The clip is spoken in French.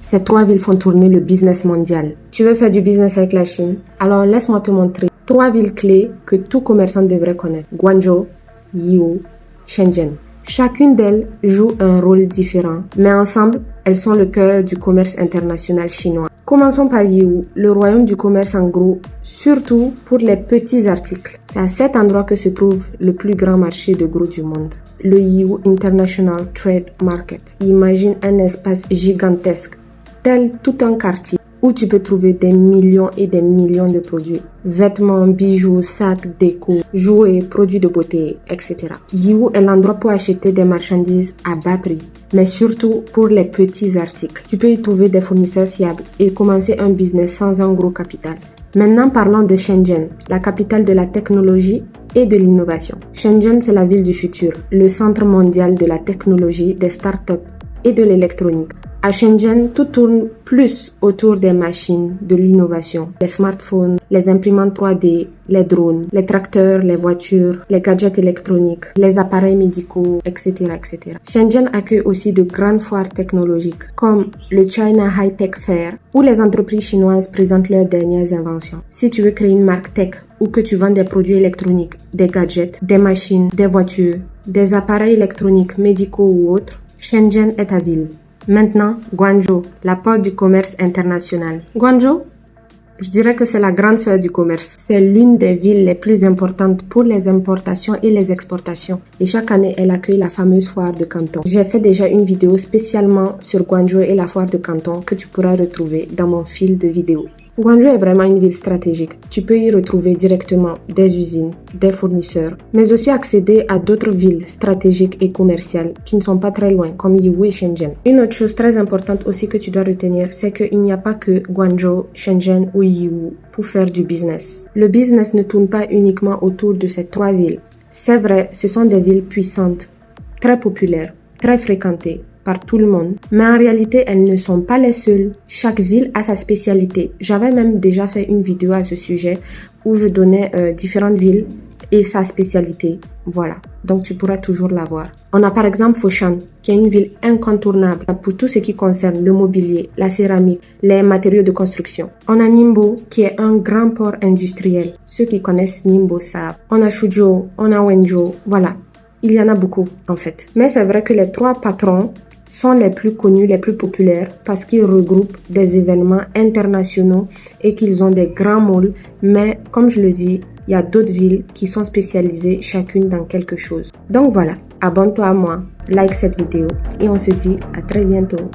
Ces trois villes font tourner le business mondial. Tu veux faire du business avec la Chine? Alors laisse-moi te montrer trois villes clés que tout commerçant devrait connaître. Guangzhou, Yiwu, Shenzhen. Chacune d'elles joue un rôle différent, mais ensemble, elles sont le cœur du commerce international chinois. Commençons par Yiwu, le royaume du commerce en gros, surtout pour les petits articles. C'est à cet endroit que se trouve le plus grand marché de gros du monde, le Yiwu International Trade Market. Imagine un espace gigantesque, tel tout un quartier, où tu peux trouver des millions et des millions de produits. Vêtements, bijoux, sacs, déco, jouets, produits de beauté, etc. Yiwu est l'endroit pour acheter des marchandises à bas prix, mais surtout pour les petits articles. Tu peux y trouver des fournisseurs fiables et commencer un business sans un gros capital. Maintenant, parlons de Shenzhen, la capitale de la technologie et de l'innovation. Shenzhen, c'est la ville du futur, le centre mondial de la technologie, des startups et de l'électronique. À Shenzhen, tout tourne plus autour des machines, de l'innovation. Les smartphones, les imprimantes 3D, les drones, les tracteurs, les voitures, les gadgets électroniques, les appareils médicaux, etc., etc. Shenzhen accueille aussi de grandes foires technologiques, comme le China High Tech Fair, où les entreprises chinoises présentent leurs dernières inventions. Si tu veux créer une marque tech, ou que tu vends des produits électroniques, des gadgets, des machines, des voitures, des appareils électroniques, médicaux ou autres, Shenzhen est ta ville. Maintenant, Guangzhou, la porte du commerce international. Guangzhou, je dirais que c'est la grande sœur du commerce. C'est l'une des villes les plus importantes pour les importations et les exportations. Et chaque année, elle accueille la fameuse foire de Canton. J'ai fait déjà une vidéo spécialement sur Guangzhou et la foire de Canton que tu pourras retrouver dans mon fil de vidéos. Guangzhou est vraiment une ville stratégique. Tu peux y retrouver directement des usines, des fournisseurs, mais aussi accéder à d'autres villes stratégiques et commerciales qui ne sont pas très loin, comme Yiwu et Shenzhen. Une autre chose très importante aussi que tu dois retenir, c'est qu'il n'y a pas que Guangzhou, Shenzhen ou Yiwu pour faire du business. Le business ne tourne pas uniquement autour de ces trois villes. C'est vrai, ce sont des villes puissantes, très populaires, très fréquentées par tout le monde, mais en réalité, elles ne sont pas les seules. Chaque ville a sa spécialité. J'avais même déjà fait une vidéo à ce sujet où je donnais différentes villes et sa spécialité. Voilà, donc tu pourras toujours la voir. On a par exemple Foshan, qui est une ville incontournable pour tout ce qui concerne le mobilier, la céramique, les matériaux de construction. On a Ningbo, qui est un grand port industriel. Ceux qui connaissent Ningbo savent. On a Suzhou, on a Wenzhou, voilà. Il y en a beaucoup en fait. Mais c'est vrai que les trois patrons sont les plus connus, les plus populaires parce qu'ils regroupent des événements internationaux et qu'ils ont des grands malls. Mais comme je le dis, il y a d'autres villes qui sont spécialisées chacune dans quelque chose. Donc voilà, abonne-toi à moi, like cette vidéo et on se dit à très bientôt.